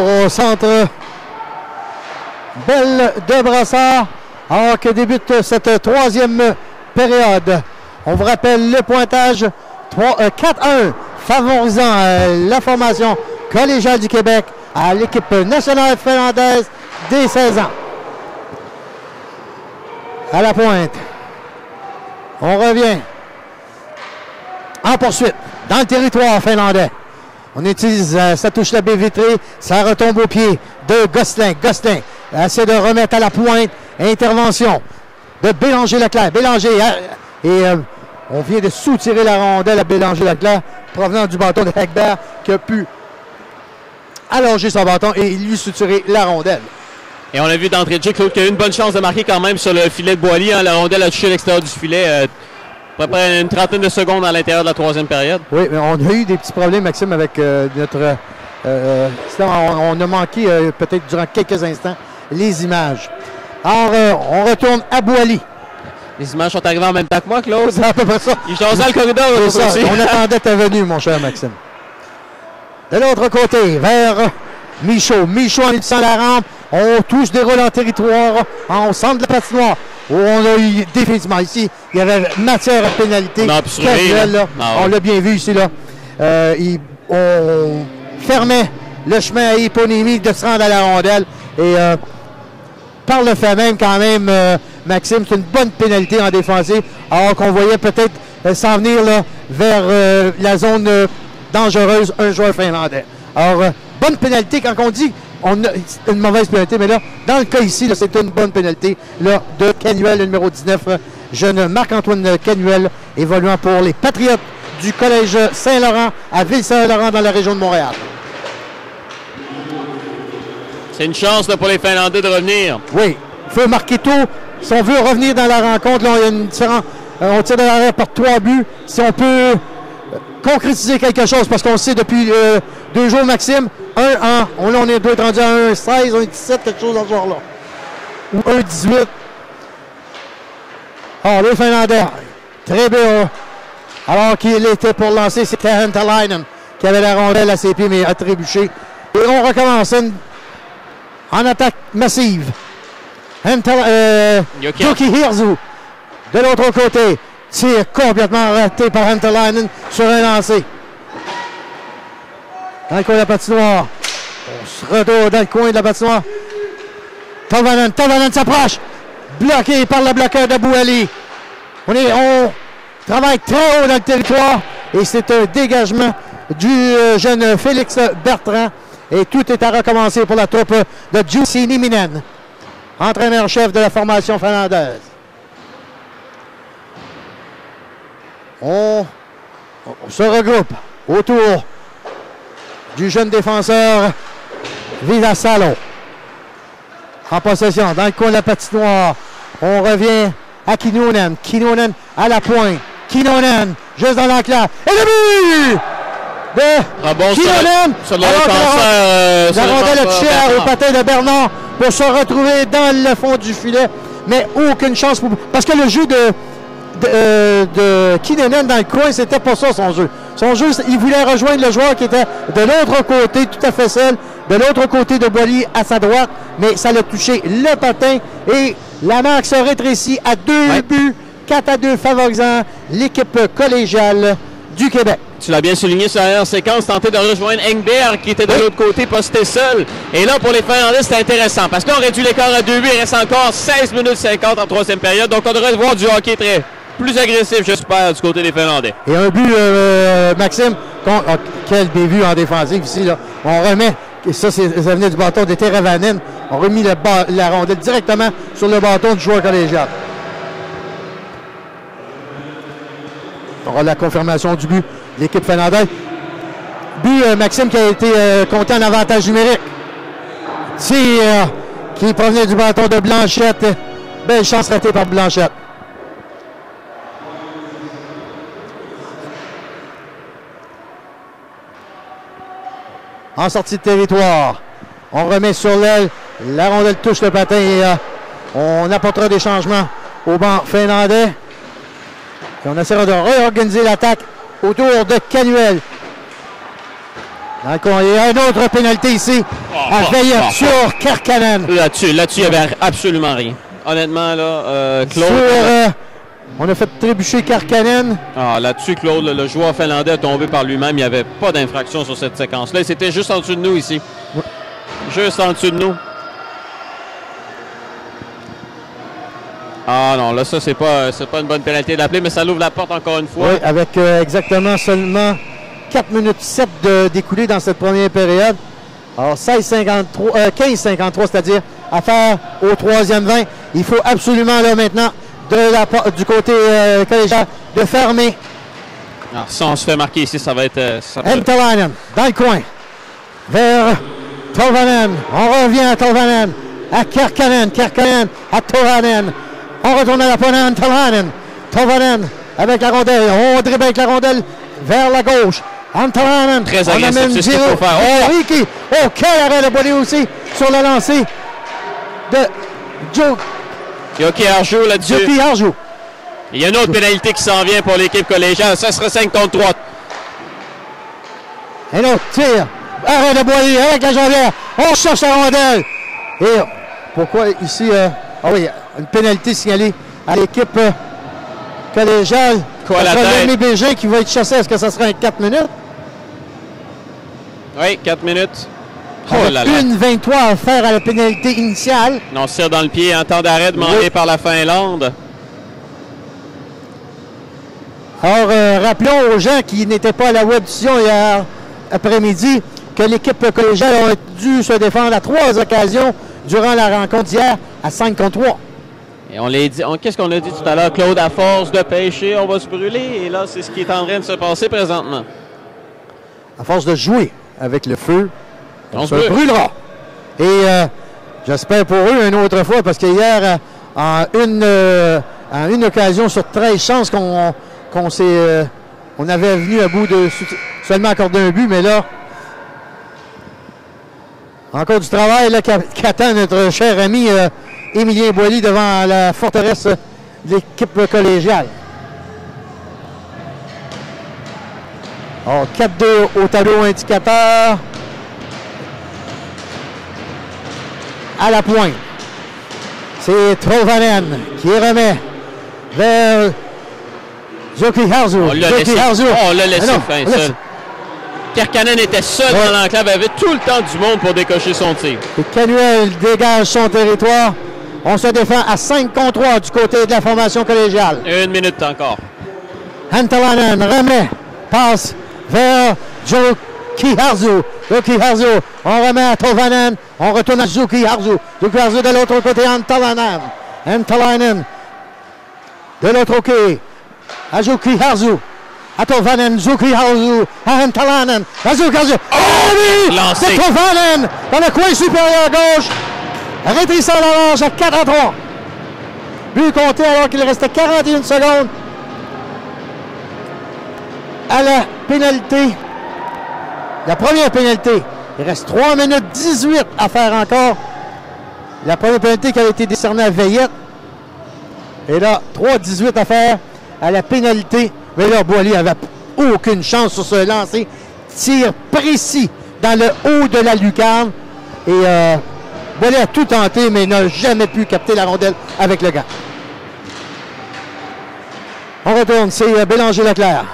Au centre, Belle de Brassard, alors que débute cette troisième période. On vous rappelle le pointage 4-1, favorisant la formation collégiale du Québec à l'équipe nationale finlandaise des 16 ans. À la pointe, on revient en poursuite dans le territoire finlandais. On utilise sa touche la baie vitrée, ça retombe au pied de Gosselin. Gosselin essaie de remettre à la pointe. Intervention de Bélanger-Leclerc. Bélanger, on vient de soutirer la rondelle à Bélanger-Leclerc, provenant du bâton de Hegberg, qui a pu allonger son bâton et lui soutirer la rondelle. Et on a vu d'entrée de jeu, Claude, qui a eu une bonne chance de marquer quand même sur le filet de Boily. Hein. La rondelle a touché l'extérieur du filet. À peu près une trentaine de secondes à l'intérieur de la troisième période. Oui, mais on a eu des petits problèmes, Maxime, avec notre... on a manqué peut-être durant quelques instants les images. Alors, on retourne à Boily. Les images sont arrivées en même temps que moi, Claude. C'est à peu près ça. Ils jasent dans le corridor. Ça. On attendait ta venue, mon cher Maxime. De l'autre côté, vers Michaud. Michaud en utilisant la rampe. On touche des rôles en territoire, en centre de la patinoire. Où on a eu définitivement ici, il y avait matière à pénalité. On l'a bien vu ici, là. On fermait le chemin à Hipponémie de se rendre à la rondelle. Et par le fait même, quand même, Maxime, c'est une bonne pénalité en défensive. Alors qu'on voyait peut-être s'en venir là, vers la zone dangereuse, un joueur finlandais. Alors, bonne pénalité quand on dit on a une mauvaise pénalité, mais là, dans le cas ici, c'est une bonne pénalité là, de Canuel, le numéro 19, jeune Marc-Antoine Canuel, évoluant pour les Patriotes du Collège Saint-Laurent à Ville-Saint-Laurent dans la région de Montréal. C'est une chance là, pour les Finlandais de revenir. Oui, il faut marquer tout. Si on veut revenir dans la rencontre, là, il y a une différence. On tire de l'arrière par 3 buts. Si on peut concrétiser quelque chose, parce qu'on sait depuis 2 jours, Maxime, 1-1. On est rendu à 1-16, 1-17, quelque chose dans ce genre-là. Ou 1-18. Ah, les Finlandais, très bien. Alors qu'il était pour lancer, c'était Huntelainen qui avait la rondelle à ses pieds, mais a trébuché. Et on recommence en attaque massive. Joki Hirzu. De l'autre côté, tir complètement raté par Huntelainen sur un lancer. Dans le coin de la patinoire. On se retourne dans le coin de la patinoire. Tolvanen s'approche. Bloqué par le bloqueur de Boily. On travaille très haut dans le territoire. Et c'est un dégagement du jeune Félix Bertrand. Et tout est à recommencer pour la troupe de Jussi Nieminen, entraîneur-chef de la formation finlandaise. On se regroupe autour du jeune défenseur Vilasalo. En possession, dans le coin de la patinoire. On revient à Kinnunen. Kinnunen à la pointe. Kinnunen, juste dans l'enclave. Et le but de Kinnunen. La rondelle a touché au patin de Bernard pour se retrouver dans le fond du filet. Mais aucune chance pour... Parce que le jeu de Kinnunen dans le coin, c'était pas ça son jeu. Son jeu, il voulait rejoindre le joueur qui était de l'autre côté, tout à fait seul, de l'autre côté de Boily à sa droite, mais ça l'a touché le patin et la marque se rétrécit à 2 buts, 4-2 favorisant l'équipe collégiale du Québec. Tu l'as bien souligné sur la dernière séquence, tenter de rejoindre Engberg qui était de l'autre côté, posté seul. Et là, pour les Finlandais, c'était intéressant parce qu'on réduit l'écart à 2 buts. Il reste encore 16 minutes 50 en troisième période. Donc, on devrait voir du hockey plus agressif, j'espère, du côté des Finlandais. Et un but, Maxime, quel début en défensive ici. Là. On remet, ça venait du bâton de Teravainen. On remet la rondelle directement sur le bâton du joueur collégial. On aura la confirmation du but de l'équipe finlandaise. But, Maxime, qui a été compté en avantage numérique. Tir qui provenait du bâton de Blanchette. Belle chance ratée par Blanchette. En sortie de territoire, on remet sur l'aile. La rondelle touche le patin et on apportera des changements au banc finlandais. Et on essaiera de réorganiser l'attaque autour de Canuel. Donc, il y a une autre pénalité ici à Veillette sur Kerkkanen. Là-dessus, il n'y avait absolument rien. Honnêtement, là, Claude... On a fait trébucher Kerkkanen. Là-dessus, Claude, le joueur finlandais a tombé par lui-même. Il n'y avait pas d'infraction sur cette séquence-là. C'était juste en dessous de nous ici. Ouais. Juste en dessous de nous. Ah non, là, ça, c'est pas une bonne pénalité d'appeler, mais ça l'ouvre la porte encore une fois. Oui, avec exactement seulement 4 minutes 7 d'écoulé dans cette première période. Alors, 15-53, c'est-à-dire à faire au troisième 20. Il faut absolument, là, maintenant, du côté collégial, de fermer. Si on se fait marquer ici, ça va être... Entalainen, dans le coin, vers Tolvanen. On revient à Tolvanen, à Kerkkanen, Kerkkanen, à Tolvanen. On retourne à la pointe à Antalainen. Tolvanen avec la rondelle. On dribble avec la rondelle vers la gauche. Antalainen. Très agressif, c'est ce qu'il faut faire. Ricky. Oh, quel arrêt de Boilly aussi sur le lancer de Joe. Yoki Harjo là-dessus. Yoki Harjo. Il y a une autre pénalité qui s'en vient pour l'équipe collégiale. Ça sera 5 contre 3. Un autre tir. Arrêt de Boilly avec la jambière. On cherche la rondelle. Et pourquoi ici... oui, une pénalité signalée à l'équipe collégiale. Quoi la tête? Rémi Bégin qui va être chassé. Est-ce que ça sera 4 minutes? Oui, 4 minutes. Oh là là. 1-23 à faire à la pénalité initiale. On se tire dans le pied en temps d'arrêt demandé par la Finlande. Alors, rappelons aux gens qui n'étaient pas à la web diffusion hier après-midi que l'équipe collégiale a dû se défendre à 3 occasions durant la rencontre d'hier à 5 contre 3. Et on l'a dit, qu'est-ce qu'on a dit tout à l'heure? Claude, à force de pêcher, on va se brûler. Et là, c'est ce qui est en train de se passer présentement. À force de jouer avec le feu, on se brûlera. Et j'espère pour eux une autre fois, parce que hier, en une occasion sur 13 chances on avait venu à bout de seulement accorder un but, mais là, encore du travail là, qu'attend notre cher ami Émilien Boilly devant la forteresse de l'équipe collégiale. Alors, 4-2 au tableau indicateur. À la pointe. C'est Tolvanen qui remet vers Joki Harjo. On l'a laissé fin seul. Kerkkanen était seul dans l'enclave, avait tout le temps du monde pour décocher son tir. Et Canuel dégage son territoire. On se défend à 5 contre 3 du côté de la formation collégiale. 1 minute encore. Antalainen remet, passe vers Joki Harjo. Joki Harjo, on remet à Tolvanen. On retourne à Joki Harjo. Joki Harjo de l'autre côté, Antalainen. Antalainen de l'autre côté, à Joki Harjo. À Tolvanen, Joki Harjo, à Antalainen, à Joki Harjo. Oh oui! C'est Tolvanen dans le coin supérieur gauche. Rétrécissant la marge à 4-3. But compté alors qu'il restait 41 secondes. À la pénalité. La première pénalité. Il reste 3 minutes 18 à faire encore. La première pénalité qui a été décernée à Veillette. Et là, 3-18 à faire à la pénalité. Mais là, Boilly n'avait aucune chance sur ce lancer. Tir précis dans le haut de la lucarne. Et Boilly a tout tenté, mais n'a jamais pu capter la rondelle avec le gant. On retourne, c'est Bélanger-Leclerc.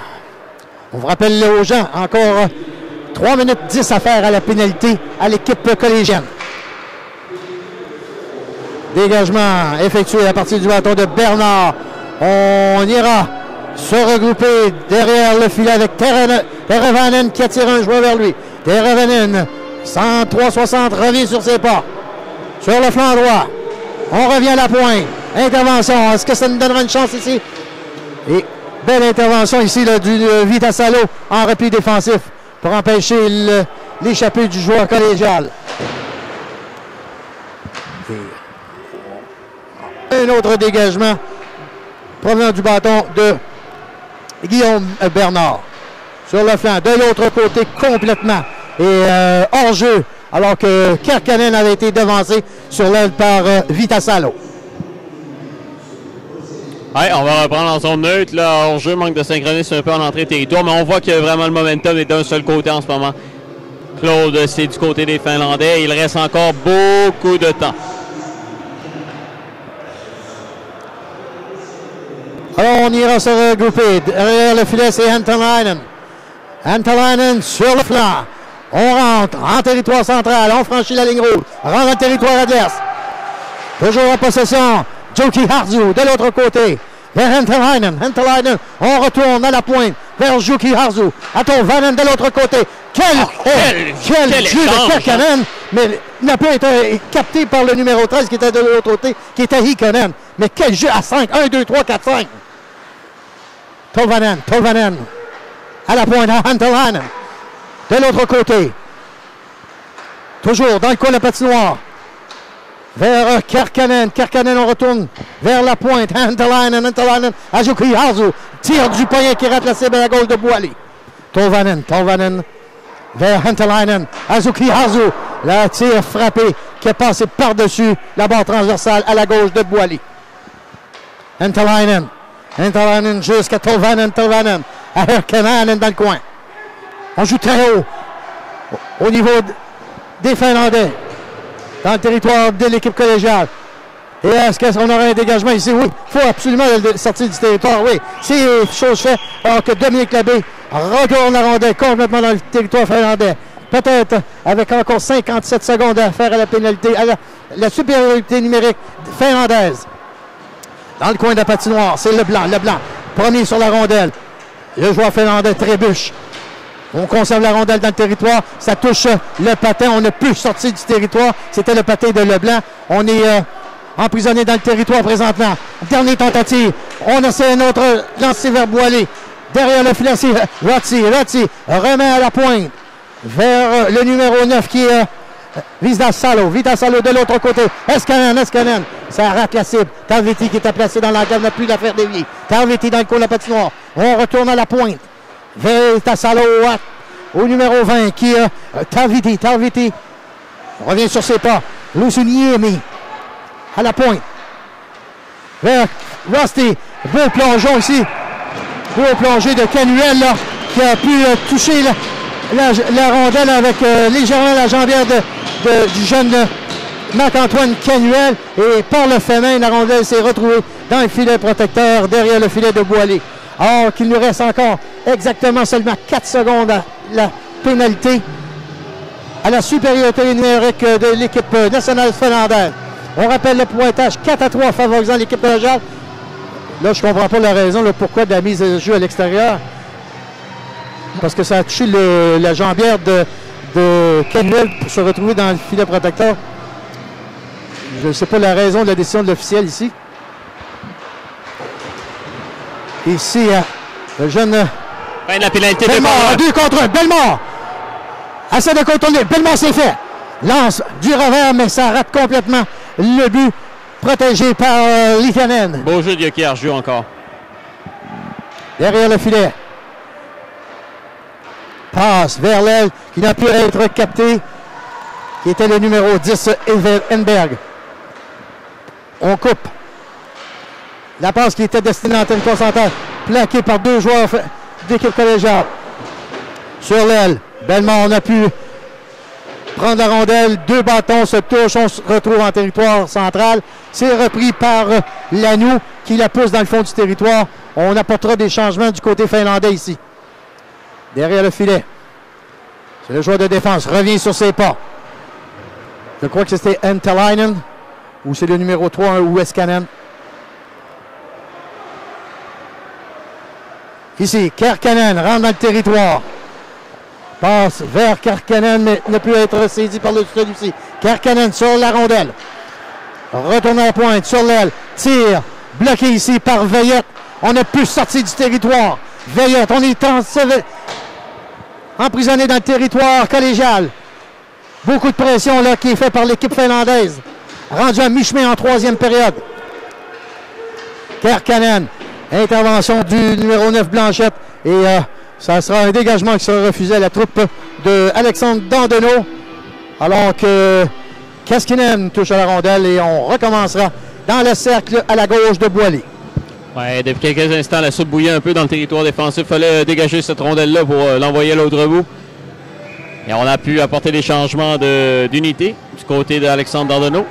On vous rappelle aux gens, encore 3 minutes 10 à faire à la pénalité à l'équipe collégienne. Dégagement effectué à partir du bâton de Bernard. On ira se regrouper derrière le filet avec Teravainen qui attire un joueur vers lui. Teravainen, 103-60, revient sur ses pas. Sur le flanc droit. On revient à la pointe. Intervention. Est-ce que ça nous donnera une chance ici? Et belle intervention ici là, du Vitasalo en repli défensif pour empêcher l'échappée du joueur collégial. Un autre dégagement provenant du bâton de Guillaume Bernard. Sur le flanc, de l'autre côté complètement. Et hors jeu, alors que Kerkkanen avait été devancé sur l'aile par Vitasalo. Oui, on va reprendre en zone neutre. Hors jeu, manque de synchronisme un peu en entrée territoire, mais on voit que vraiment le momentum est d'un seul côté en ce moment. Claude, c'est du côté des Finlandais. Il reste encore beaucoup de temps. Alors, on ira se regrouper. Derrière le filet, c'est Antalainen. Antalainen sur le flanc. On rentre en territoire central. On franchit la ligne rouge. Rentre dans le territoire adverse. Toujours en possession. Joki Harzu de l'autre côté. Vers Antalainen. Antalainen. On retourne à la pointe. Vers Joki Harzu. Attends, Vanen de l'autre côté. Quel jeu de Kärkkäinen. Mais il n'a pas été capté par le numéro 13 qui était de l'autre côté, qui était Ikonen. Mais quel jeu à 5. 1, 2, 3, 4, 5. Tolvanen. À la pointe à Antalainen. De l'autre côté. Toujours dans le coin de la patinoire. Vers Kärkkäinen. Kärkkäinen, on retourne vers la pointe. Antalainen. À Joki Harzu. Tire du poignet qui rate la cible à la gauche de Boily. Tolvanen. Vers Antalainen. Azuki Harzu. La tire frappé qui est passé par-dessus la barre transversale à la gauche de Boily. Antalainen jusqu'à Tolvanen. À Kärkkäinen dans le coin. On joue très haut au niveau des Finlandais dans le territoire de l'équipe collégiale. Et est-ce qu'on aura un dégagement ici? Oui, il faut absolument sortir du territoire. Oui, c'est chose faite. Alors que Dominique Labbé retourne la rondelle complètement dans le territoire finlandais. Peut-être avec encore 57 secondes à faire à la pénalité, à la supériorité numérique finlandaise. Dans le coin de la patinoire, c'est Leblanc. Premier sur la rondelle. Le joueur finlandais trébuche. On conserve la rondelle dans le territoire. Ça touche le patin. On n'a plus sorti du territoire. C'était le patin de Leblanc. On est emprisonné dans le territoire présentement. Dernière tentative. On essaie un autre lancer vers Boily. Derrière le filet, c'est Rotsi remet à la pointe vers le numéro 9 qui est Vitasalo de l'autre côté. Eskanen. Ça rate la cible. Tarviti qui était placé dans l'enclave n'a plus la faire dévier. Tarviti dans le coin de la patinoire. On retourne à la pointe. Vitasalo au numéro 20 qui est Tarviti. On revient sur ses pas. Lusuniemi à la pointe. Vers Rusty. Beau plongeon ici. Beau plongé de Canuel là, qui a pu toucher la rondelle avec légèrement la jambière du jeune Marc-Antoine Canuel. Et par le fait même, la rondelle s'est retrouvée dans le filet protecteur derrière le filet de Boily. Or qu'il nous reste encore exactement seulement 4 secondes à la pénalité à la supériorité numérique de l'équipe nationale finlandaise. On rappelle le pointage 4-3 favorisant l'équipe collégiale. Là, je ne comprends pas la raison pourquoi de la mise de jeu à l'extérieur. Parce que ça a touché la jambière de Canuel pour se retrouver dans le filet protecteur. Je ne sais pas la raison de la décision de l'officiel ici. Ici, le jeune... Fin de la pénalité. Bellemare, 2 contre 1. Bellemare essaie de contourner. Bellemare, c'est fait. Lance du revers, mais ça rate complètement le but. Protégé par Likanen. Beau jeu de Joki Harzu encore. Derrière le filet. Passe vers l'aile qui n'a pu être capté. Qui était le numéro 10, Enberg. On coupe. La passe qui était destinée à l'antenne concentrée. Plaquée par 2 joueurs d'équipe collégiale. Sur l'aile. Bellemare, on a pu prendre la rondelle, 2 bâtons se touchent, on se retrouve en territoire central. C'est repris par Lagnou qui la pousse dans le fond du territoire. On apportera des changements du côté finlandais ici. Derrière le filet. C'est le joueur de défense. Revient sur ses pas. Je crois que c'était Antalainen ou c'est le numéro 3 ou Eskanen. Ici, Kärkkäinen rentre dans le territoire. Passe vers Kärkkäinen, mais ne peut être saisi par celui-ci. Kärkkäinen sur la rondelle. Retourne à la pointe, sur l'aile. Tire. Bloqué ici par Veillette. On n'a plus sorti du territoire. Veillette, on est emprisonné dans le territoire collégial. Beaucoup de pression là qui est faite par l'équipe finlandaise. Rendu à mi-chemin en 3e période. Kärkkäinen. Intervention du numéro 9 Blanchette. Et ça sera un dégagement qui sera refusé à la troupe de Alexandre Dandenault. Alors que Kaskinen touche à la rondelle et on recommencera dans le cercle à la gauche de Boily. Ouais, depuis quelques instants, la soupe bouillait un peu dans le territoire défensif. Il fallait dégager cette rondelle-là pour l'envoyer à l'autre bout. Et on a pu apporter des changements d'unité du côté d'Alexandre Dandonneau.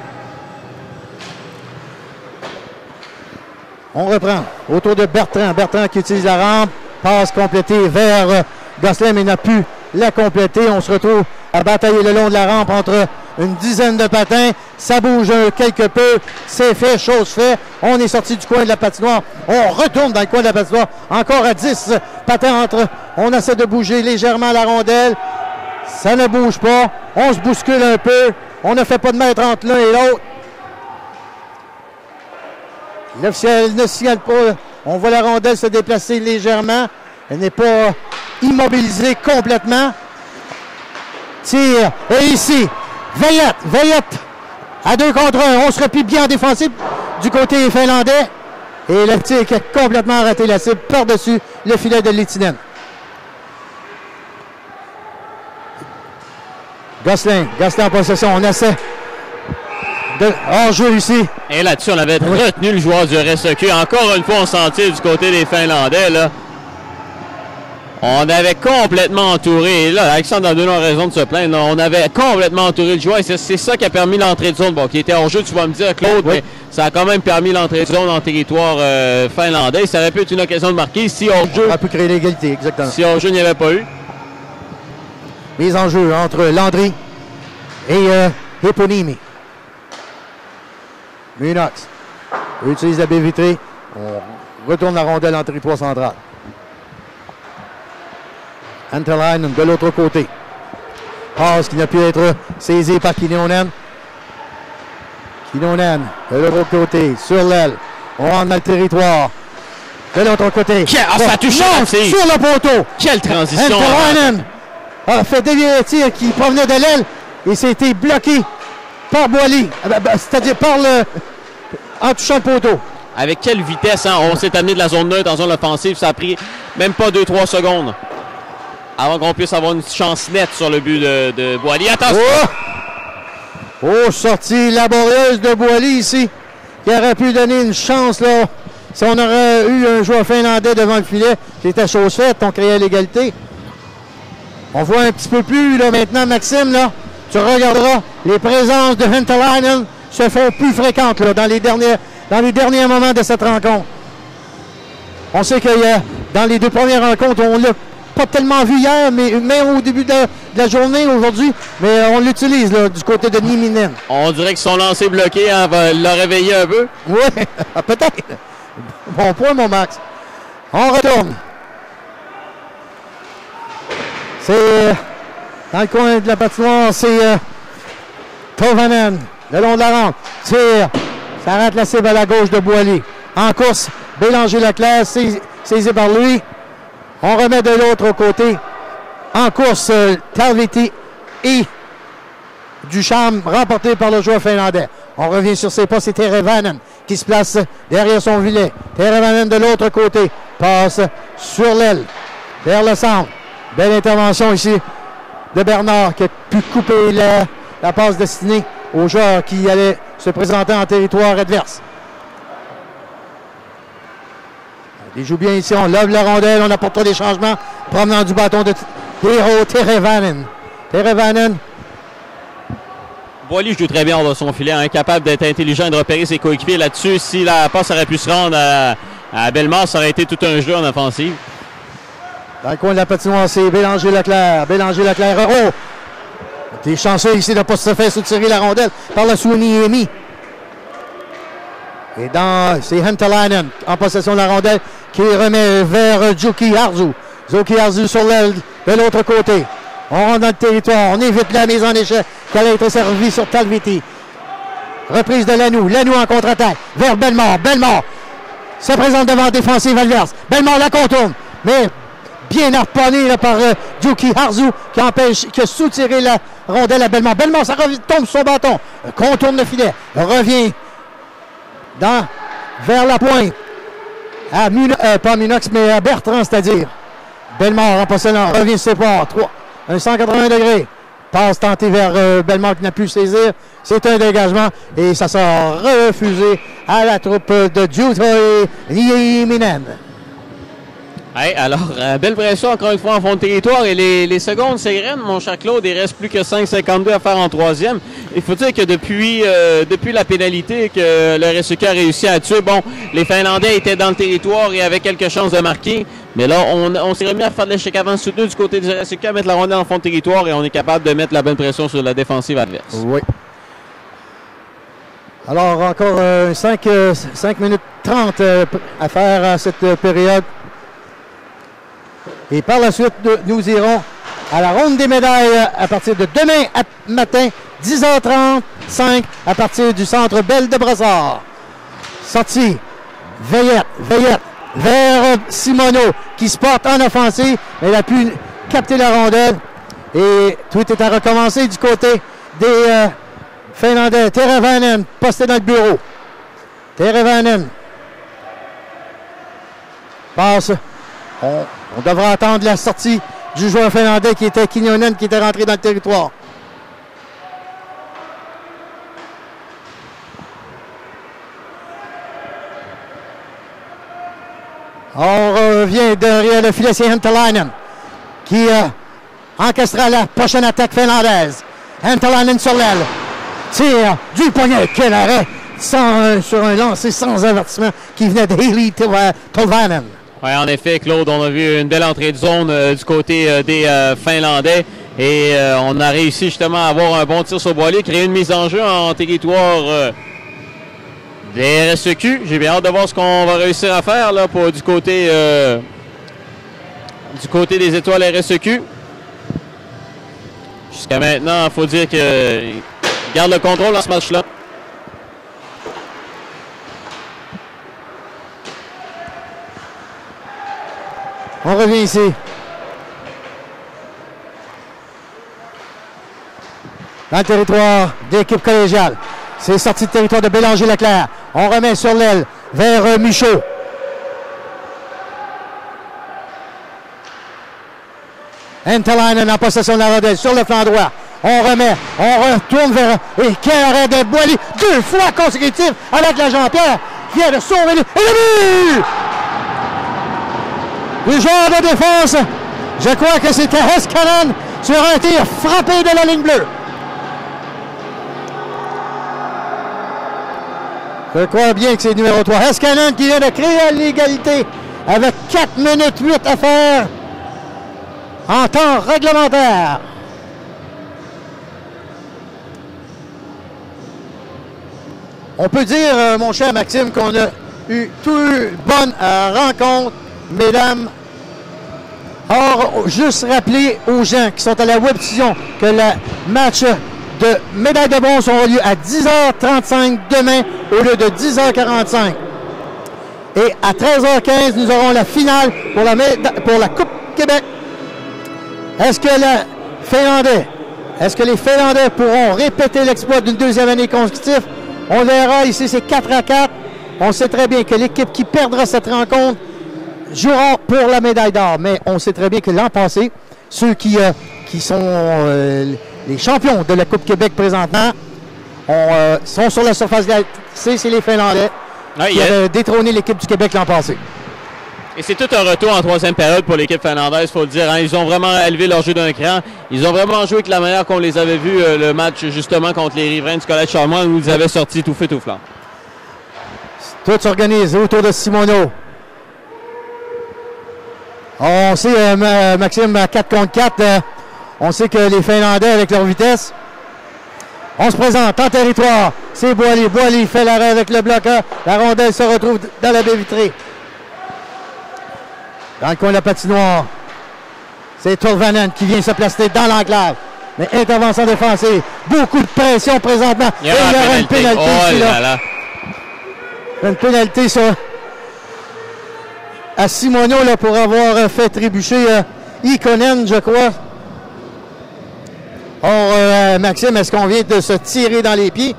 On reprend autour de Bertrand. Bertrand qui utilise la rampe. Passe complétée vers Gosselin, mais n'a pu la compléter. On se retrouve à batailler le long de la rampe entre une dizaine de patins. Ça bouge quelque peu. C'est fait, chose faite. On est sorti du coin de la patinoire. On retourne dans le coin de la patinoire. Encore à 10 patins entre. On essaie de bouger légèrement la rondelle. Ça ne bouge pas. On se bouscule un peu. On ne fait pas de mètre entre l'un et l'autre. L'officiel ne signale pas. On voit la rondelle se déplacer légèrement. Elle n'est pas immobilisée complètement. Tire. Et ici, Veillette à 2 contre 1. On se replie bien en défensif du côté finlandais. Et le tir qui a complètement raté la cible par-dessus le filet de Lehtinen. Gosselin en possession. On essaie de hors-jeu ici. Et là-dessus, on avait retenu le joueur du RSEQ. Encore une fois, on sentit du côté des Finlandais, là. On avait complètement entouré. Et là, Alexandre Dandonneau a raison de se plaindre. On avait complètement entouré le joueur. Et c'est ça qui a permis l'entrée de zone. Bon, qui était hors-jeu, tu vas me dire, Claude, oui. Mais ça a quand même permis l'entrée de zone en territoire finlandais. Ça aurait pu être une occasion de marquer si hors-jeu. On aurait pu créer l'égalité, exactement. Si hors-jeu n'y avait pas eu. Mise en jeu entre Landry et Eponimi. Munox utilise la baie vitrée. On retourne la rondelle en territoire central. Antelainen de l'autre côté. Passe qui n'a pu être saisi par Kinnunen. Kinnunen de l'autre côté, sur l'aile. On rentre dans le territoire. De l'autre côté. Ça a touché sur le poteau. Quelle transition. Antelainen a fait dévier un tir qui provenait de l'aile et c'était bloqué par Boily. C'est-à-dire en touchant le poteau. Avec quelle vitesse, hein? On s'est amené de la zone neutre en zone offensive. Ça a pris même pas 2-3 secondes avant qu'on puisse avoir une chance nette sur le but de Boily. Attention! Oh, sortie laborieuse de Boily ici, qui aurait pu donner une chance, là. Si on aurait eu un joueur finlandais devant le filet, c'était chose faite, on créait l'égalité. On voit un petit peu plus, là, maintenant, Maxime, là. Tu regarderas, les présences de Hintalainen se font plus fréquentes, là, dans les derniers moments de cette rencontre. On sait qu'il y a, dans les 2 premières rencontres, on l'a pas tellement vu hier, mais même au début de la journée aujourd'hui, mais on l'utilise là, du côté de Nieminen. On dirait que son lancer bloqué hein, va le réveiller un peu. Oui, peut-être. Bon point, mon Max. On retourne. C'est dans le coin de la patinoire, c'est Tovanen, le long de la rampe. Tire. Ça rate la cible à la gauche de Boily. En course, Bélanger-Leclerc, saisi par lui. On remet de l'autre côté. En course, Talviti et Ducharme, remporté par le joueur finlandais. On revient sur ses pas, c'est Teravainen qui se place derrière son filet. Teravainen de l'autre côté. Passe sur l'aile, vers le centre. Belle intervention ici de Bernard qui a pu couper la passe destinée au joueur qui allait se présenter en territoire adverse. Il joue bien ici, on lève la rondelle, on apportera des changements. Promenant du bâton de Tero Teravainen. Teravainen. Boily joue très bien hors de son filet, incapable d'être intelligent et de repérer ses coéquipiers là-dessus. Si la passe aurait pu se rendre à Bellemare, ça aurait été tout un jeu en offensive. Dans le coin de la patinoire, c'est Bélanger-Leclerc. Bélanger-Leclerc, oh! T'es chanceux ici de ne pas se faire soutirer la rondelle par la Suoniemi. Et c'est Hintalainen en possession de la rondelle qui remet vers Joki Arzu. Joki Arzu sur l'aile de l'autre côté. On rentre dans le territoire. On évite la mise en échec qui allait être servie sur Talviti. Reprise de Lanoux. Lanoux en contre-attaque vers Bellemare. Bellemare se présente devant la défensive adverse. Bellemare la contourne. Mais bien harponné par Joki Arzu qui a soutiré la rondelle à Bellemare. Bellemare, ça tombe sur son bâton. Contourne le filet. Revient vers la pointe. Pas Munox, mais à Bertrand, c'est-à-dire. Bellemare en possession, revient sur ses ports. 180 degrés. Passe tentée vers Bellemare qui n'a pu saisir. C'est un dégagement et ça sera refusé à la troupe de Juuso Nieminen. Hey, alors, belle pression encore une fois en fond de territoire et les secondes s'égrènent, mon cher Claude. Il reste plus que 5,52 à faire en troisième. Il faut dire que depuis la pénalité que le RSEQ a réussi à tuer, bon, les Finlandais étaient dans le territoire et avaient quelques chances de marquer. Mais là, on s'est remis à faire de l'échec avant soutenu du côté du RSEQ, à mettre la rondelle en fond de territoire et on est capable de mettre la bonne pression sur la défensive adverse. Oui. Alors, encore 5 minutes 30 à faire à cette période. Et par la suite, nous irons à la ronde des médailles à partir de demain matin, 10h35, à partir du centre Belle de Brossard. Sortie, Veillette, vers Simoneau, qui se porte en offensive, mais il a pu capter la rondelle. Et tout est à recommencer du côté des Finlandais. Teravainen, posté dans le bureau. Teravainen passe. On devra attendre la sortie du joueur finlandais qui était Kinnunen, qui était rentré dans le territoire. On revient derrière le filet, c'est Hentalainen qui encastrera la prochaine attaque finlandaise. Hentalainen sur l'aile. Tire du poignet. Quel arrêt sur un lancer sans avertissement qui venait de Eeli Tolvanen. Oui, en effet, Claude, on a vu une belle entrée de zone du côté des Finlandais et on a réussi justement à avoir un bon tir sur Boilly, créer une mise en jeu en territoire des RSEQ. J'ai bien hâte de voir ce qu'on va réussir à faire là, du côté des étoiles RSEQ. Jusqu'à maintenant, il faut dire qu'ils gardent le contrôle dans ce match-là. On revient ici. Dans le territoire d'équipe collégiale. C'est sorti de territoire de Bélanger-Leclerc. On remet sur l'aile vers Michaud. Hentalainen en possession de la rondelle sur le flanc droit. On remet, on retourne vers... Et quel arrêt de Boilly, 2 fois consécutif avec la Jean-Pierre. Vient de sauver le... Et le but! Le joueur de défense, je crois que c'était Heiskanen sur un tir frappé de la ligne bleue. Je crois bien que c'est numéro 3. Heiskanen qui vient de créer l'égalité avec 4 minutes 8 à faire en temps réglementaire. On peut dire, mon cher Maxime, qu'on a eu toute bonne rencontre, mesdames. Or, juste rappeler aux gens qui sont à la web-diffusion que le match de médaille de bronze aura lieu à 10h35 demain au lieu de 10h45. Et à 13h15, nous aurons la finale pour la Coupe Québec. Est-ce que les Finlandais pourront répéter l'exploit d'une deuxième année consécutive? On verra ici, c'est 4-4. On sait très bien que l'équipe qui perdra cette rencontre jouera pour la médaille d'or. Mais on sait très bien que l'an passé, ceux qui sont les champions de la Coupe Québec présentement sont sur la surface glacée. C'est les Finlandais qui avaient détrôné l'équipe du Québec l'an passé. Et c'est tout un retour en troisième période pour l'équipe finlandaise, il faut le dire. Hein. Ils ont vraiment élevé leur jeu d'un cran. Ils ont vraiment joué de la manière qu'on les avait vus le match justement contre les riverains du Collège Charlemagne où ils avaient sorti tout fait tout flanc. Tout s'organise autour de Simoneau. On sait, Maxime, à 4 contre 4, on sait que les Finlandais, avec leur vitesse, on se présente en territoire. C'est Boilly. Boilly fait l'arrêt avec le bloqueur. La rondelle se retrouve dans la baie vitrée. Dans le coin de la patinoire, c'est Tolvanen qui vient se placer dans l'enclave. Mais intervention défensive. Beaucoup de pression présentement. Il y aura une pénalité. Oh là là. Une pénalité à Simoneau là, pour avoir fait trébucher Ikonen, je crois. Or, Maxime, est-ce qu'on vient de se tirer dans les pieds?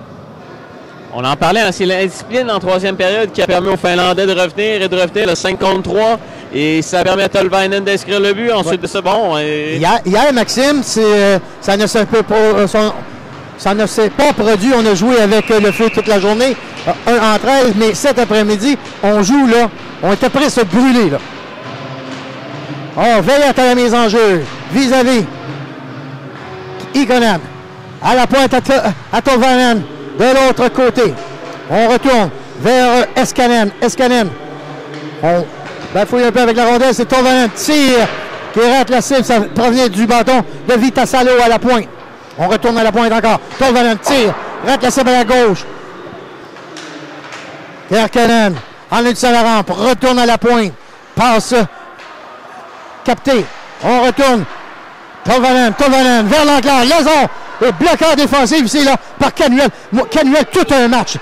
On en parlait, hein, c'est l'indiscipline en troisième période qui a permis aux Finlandais de revenir le 5 contre 3. Et ça permet à Tolvanen d'inscrire le but. Ensuite de ça, bon... Hier, Maxime, ça ne s'est pas produit. On a joué avec le feu toute la journée, 1 en 13. Mais cet après-midi, on joue là. On était prêts à se brûler là. On veille à la mise en jeu vis-à-vis Ikonen. À la pointe à Tolvanen de l'autre côté. On retourne vers Eskanen. Eskanen. On bafouille un peu avec la rondelle. C'est Tolvanen. Tire qui rate la cible. Ça provient du bâton de Vitasalo à la pointe. On retourne à la pointe encore. Tolvanen tire. Rate la cible à la gauche. Kerkkanen enlève sur la rampe. Retourne à la pointe. Passe. Capté. On retourne. Tolvanen vers l'enclave. Lazon. Et bloqueur défensif ici là par Canuel. Canuel, tout un match.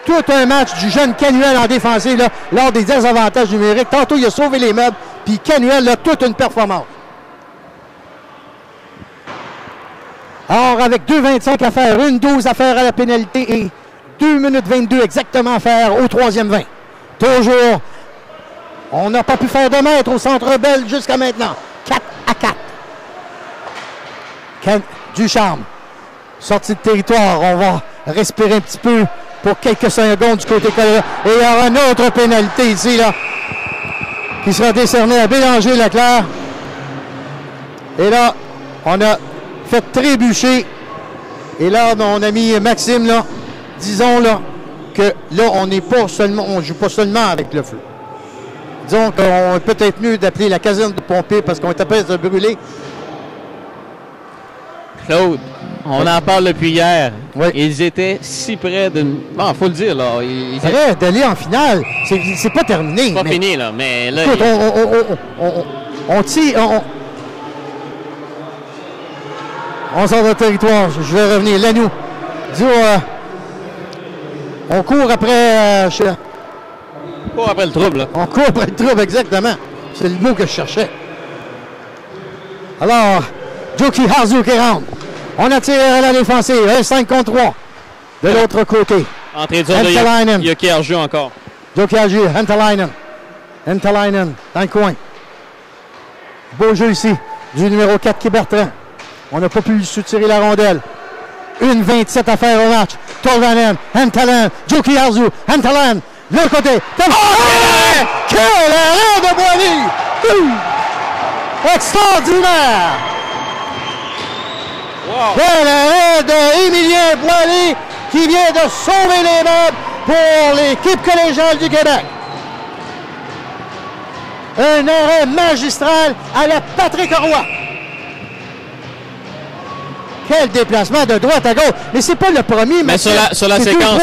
Tout un match du jeune Canuel en défensive là, lors des désavantages numériques. Tantôt, il a sauvé les meubles. Puis Canuel a toute une performance. Alors, avec 2,25 à faire, 1,12 à faire à la pénalité et 2 minutes 22 exactement à faire au troisième 20. Toujours, on n'a pas pu faire de mètre au Centre Bell jusqu'à maintenant. 4 à 4. Ducharme, sortie de territoire. On va respirer un petit peu pour quelques secondes du côté coloré. Et il y aura une autre pénalité ici, là, qui sera décernée à Bélanger-Leclerc. Et là, on a fait trébucher. Et là, mon ami Maxime, là, disons là, que là, on n'est pas seulement, on joue pas seulement avec le feu. Disons qu'on est peut-être mieux d'appeler la caserne de pompiers parce qu'on est à peine de brûler. Claude, on en parle depuis hier. Oui. Ils étaient si près d'une... Bon, faut le dire, là. Ils prêt d'aller en finale. C'est pas terminé. C'est pas fini, là. Mais là... Écoute, on tire... On sort de territoire. Je vais revenir. Lanou. Dis on court après... On court après le trouble, là. On court après le trouble, exactement. C'est le mot que je cherchais. Alors, Joki Hazu qui rentre. On attire à la défensive. 5 contre 3. De l'autre côté. Entrée dure de Joki Hazu encore. Joki Hazu, Hentalainen. Hentalainen dans le coin. Beau jeu ici du numéro 4 qui est Bertrand. On n'a pas pu soutirer la rondelle. 1,27 à faire au match. Tolvanen, Hentalainen, Joki Hazu, Hentalainen. De l'autre côté. Quel arrêt de Boily! Extraordinaire! Wow. Quel arrêt d'Émilien Boily qui vient de sauver les meubles pour l'équipe collégiale du Québec. Un arrêt magistral à la Patrick Roy. Quel déplacement de droite à gauche. Mais c'est pas le premier, mais sur la séquence,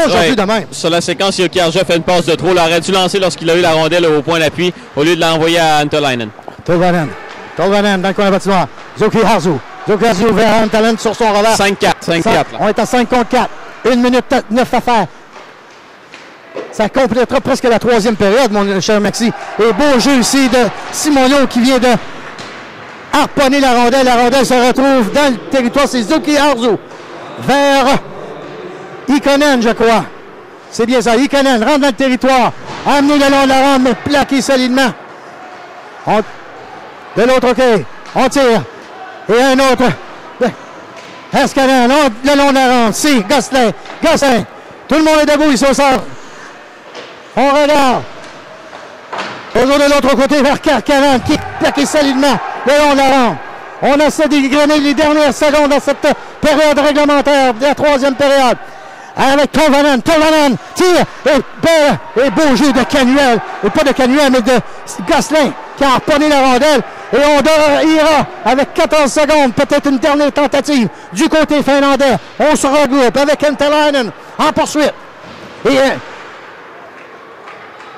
sur la séquence, Joki Hazu a fait une passe de trop. Il aurait dû lancer lorsqu'il a eu la rondelle au point d'appui au lieu de l'envoyer à Hentalainen. Tolvanen dans le coin de la patinoire. Joki Hazu vers Hentalainen sur son revers. 5-4. On est à 5 contre 4. 1 minute 9 à faire. Ça complétera presque la troisième période, mon cher Maxi. Et beau jeu ici de Simonio qui vient de harponner la rondelle. La rondelle se retrouve dans le territoire. C'est Joki Hazu vers Ikonen, je crois. C'est bien ça. Ikonen rentre dans le territoire. Amené le long de la rampe, mais plaqué solidement. De l'autre côté, on tire. Et un autre. Eskanen, le long de la rampe. Si, Gosselin. Tout le monde est debout ici au centre. On regarde. Toujours de l'autre côté vers Kerkkanen qui est plaqué solidement le long de la rampe. On essaie d'égrener les dernières secondes dans cette période réglementaire, de la troisième période. Avec Tolvanen tire. Et beau jeu de Canuel. Et pas de Canuel, mais de Gosselin qui a harponné la rondelle. Et on ira avec 14 secondes, peut-être une dernière tentative du côté finlandais. On se regroupe avec Hentalainen en poursuite. Et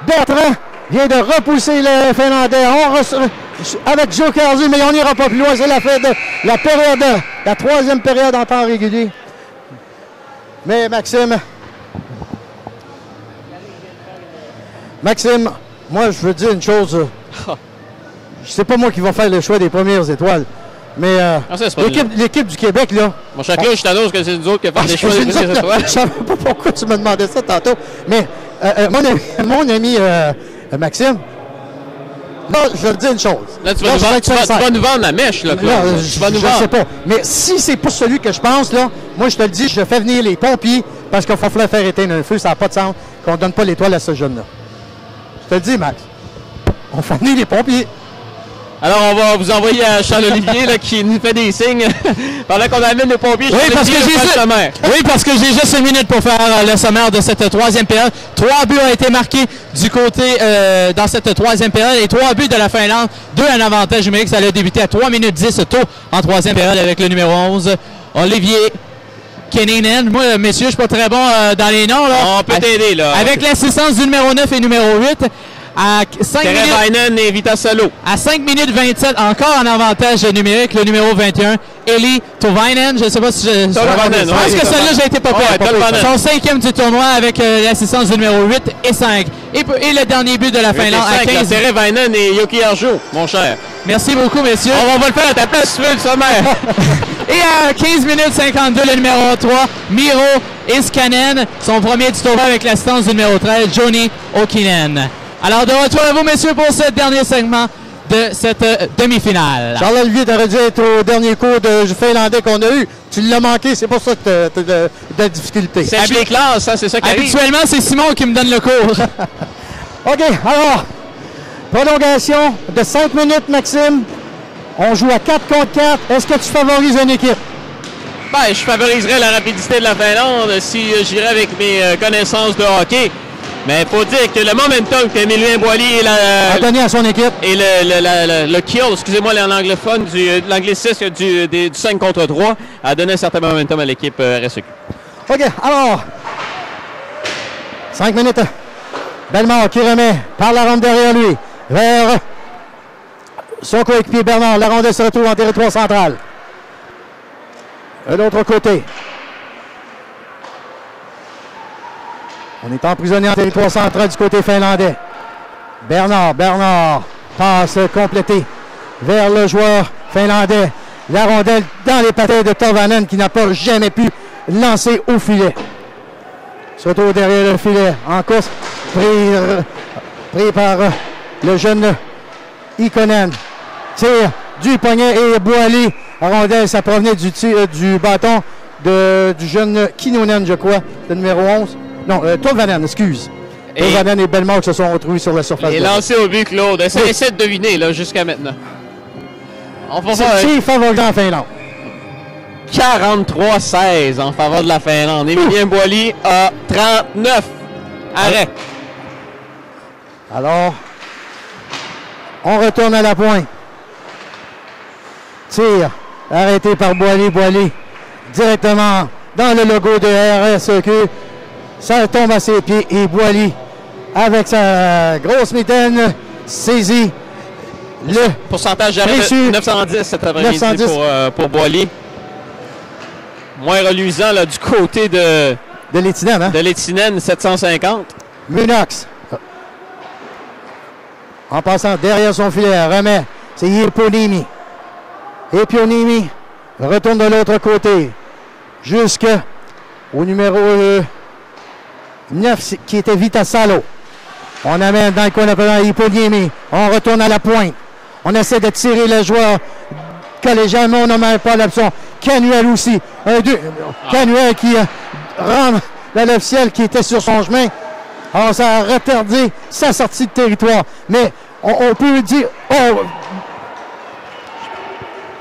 Bertrand vient de repousser le Finlandais. Avec Joki Hazu, mais on n'ira pas plus loin. C'est la fin de la période, la troisième période en temps régulier. Mais Maxime, moi je veux dire une chose. C'est pas moi qui va faire le choix des premières étoiles. Mais l'équipe du Québec, là. Mon cher Claude, je t'annonce que c'est nous autres qui faisons les choix des premières étoiles. Je ne savais pas pourquoi tu me demandais ça tantôt. Mais mon ami Maxime, là, je vais te dire une chose. Là, tu vas nous vendre la mèche, là, Claude. Tu vas nous vendre. Je sais pas. Mais si c'est pas celui que je pense, là, moi, je te le dis, je fais venir les pompiers parce qu'il va falloir faire éteindre un feu. Ça n'a pas de sens qu'on ne donne pas l'étoile à ce jeune-là. Je te le dis, Max. On fait venir les pompiers. Alors, on va vous envoyer à Charles-Olivier là, qui nous fait des signes pendant qu'on amène les pompiers. Oui, parce que j'ai juste une minute pour faire le sommaire de cette troisième période. 3 buts ont été marqués du côté dans cette troisième période et 3 buts de la Finlande. 2 en avantage numérique. Ça a débuté à 3 minutes 10 tôt en troisième période avec le numéro 11, Olivier Keninen. Moi, messieurs, je suis pas très bon dans les noms. Là. On peut t'aider, là. Avec l'assistance du numéro 9 et numéro 8. À 5 minutes, et Vitasalo. À 5 minutes 27, encore en avantage numérique, le numéro 21, Eli Tovainen. Je ne sais pas si je... Est-ce que celle-là, j'ai été pas pire. Son 5e du tournoi avec l'assistance du numéro 8 et 5. Et le dernier but de la Finlande à 15. Terevainen et Yoki Arjo, mon cher. Merci beaucoup, messieurs. On va le faire à ta place, tu veux, le sommaire. Et à 15 minutes 52, le numéro 3, Miro Iskanen, son premier du tournoi avec l'assistance du numéro 13, Johnny Okinen. Alors, de retour à vous, messieurs, pour ce dernier segment de cette demi-finale. Charles-Olivier, tu aurais dû être au dernier cours de finlandais qu'on a eu. Tu l'as manqué, c'est pour ça que tu as de la difficulté. C'est les classes, hein, c'est ça qui arrive. Habituellement, c'est Simon qui me donne le cours. OK, alors, prolongation de 5 minutes, Maxime. On joue à 4 contre 4. Est-ce que tu favorises une équipe? Ben, je favoriserais la rapidité de la Finlande si j'irais avec mes connaissances de hockey. Mais il faut dire que le momentum qu'Emilien Boily a donné à son équipe. Et le kill, excusez-moi l'anglophone, l'anglicisme du 5 contre 3 a donné un certain momentum à l'équipe RSEQ. OK, alors, 5 minutes. Bellemare qui remet par la ronde derrière lui vers son coéquipier Bernard. La rondelle se retrouve en territoire central. De l'autre côté. On est emprisonné en territoire central du côté finlandais. Bernard passe complété vers le joueur finlandais. La rondelle dans les patins de Tovanen qui n'a pas jamais pu lancer au filet. Se retrouve derrière le filet en course. Pris par le jeune Ikonen. Tire du poignet et Boily. La rondelle, ça provenait du bâton du jeune Kinnunen, je crois, le numéro 11. Non, Tovanen, excuse. Tovanen et Bellemare se sont retrouvés sur la surface. Et lancé au but, Claude. Essaie de deviner là, jusqu'à maintenant. C'est qui favori en Finlande? 43-16 en faveur de la Finlande. Emilien Boily a 39. Arrêt. Alors, on retourne à la pointe. Tir arrêté par Boily. Directement dans le logo de RSEQ. Ça tombe à ses pieds et Boily, avec sa grosse mitaine, saisit le pourcentage d'arrêt de 910 cet après-midi pour Boily. Moins reluisant là, du côté de Lehtinen. Hein? De Lehtinen, 750. Munox. En passant derrière son filet, remet. C'est Epionimi. Epionimi retourne de l'autre côté. Jusqu'au numéro 9 qui était Vitasalo. On amène dans le coin de Epionimi. On retourne à la pointe. On essaie de tirer le joueur collégialement. On n'a même pas l'option. Canuel aussi. Canuel qui rend l'officiel qui était sur son chemin. Alors, ça a retardé sa sortie de territoire. Mais on peut dire...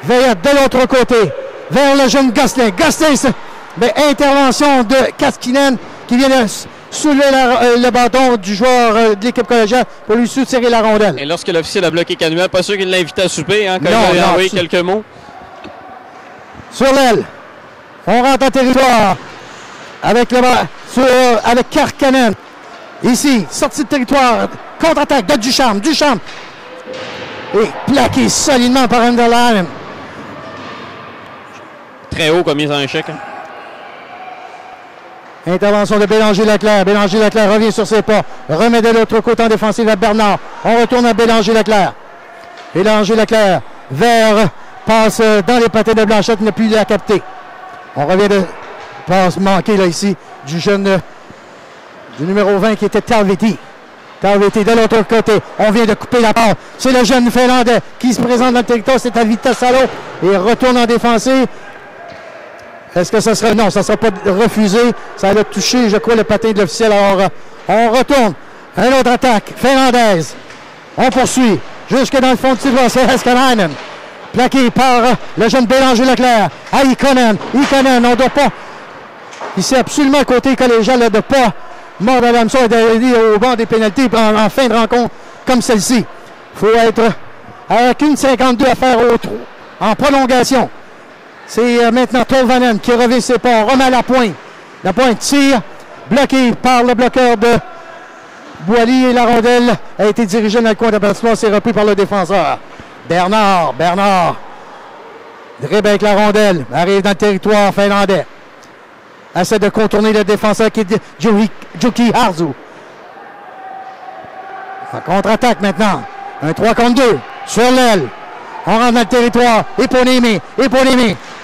Veillette de l'autre côté. Vers le jeune Gosselin. Gosselin, mais intervention de Kaskinen qui vient de soulever le bâton du joueur de l'équipe collégiale pour lui soutirer la rondelle. Et lorsque l'officiel a bloqué Canuel, pas sûr qu'il l'invitait à souper, hein, quand il a envoyé quelques mots. Sur l'aile. On rentre en territoire avec avec Karkanen. Ici, sortie de territoire. Contre-attaque de Ducharme. Et plaqué solidement par Enderlein. Très haut comme mise en échec. Hein. Intervention de Bélanger-Leclerc. Bélanger-Leclerc revient sur ses pas. Remet de l'autre côté en défensive à Bernard. On retourne à Bélanger-Leclerc. Bélanger-Leclerc passe dans les patins de Blanchette. N'a plus la capter. On revient de passe manquée là ici du jeune du numéro 20 qui était Talvetti. Talvetti de l'autre côté. On vient de couper la part. C'est le jeune Finlandais qui se présente dans le territoire. C'est à Vitasalo. Et retourne en défensive. Est-ce que ça serait... Non, ça ne sera pas refusé. Ça a touché, je crois, le patin de l'officiel. Alors, on retourne. Une autre attaque finlandaise. On poursuit. jusque dans le fond de tir, c'est Eskanainen. Plaqué par le jeune Bélanger Leclerc. À Ikonen. Ikonen, on ne doit pas. Il sait absolument côté collégial de ne pas mordre à l'hameçon et d'aller au banc des pénalités en fin de rencontre comme celle-ci. Il faut être avec une 52 à faire en prolongation. C'est maintenant Tolvanen qui revient ses pas. On remet la pointe. La pointe tire. Bloqué par le bloqueur de Boily et la rondelle a été dirigée dans le coin de patinoire. C'est repris par le défenseur. Bernard dribble avec la rondelle. Arrive dans le territoire finlandais. Essaie de contourner le défenseur qui est Juki Harzu. En contre-attaque maintenant. Un 3 contre 2 sur l'aile. On rentre dans le territoire. Eponemi.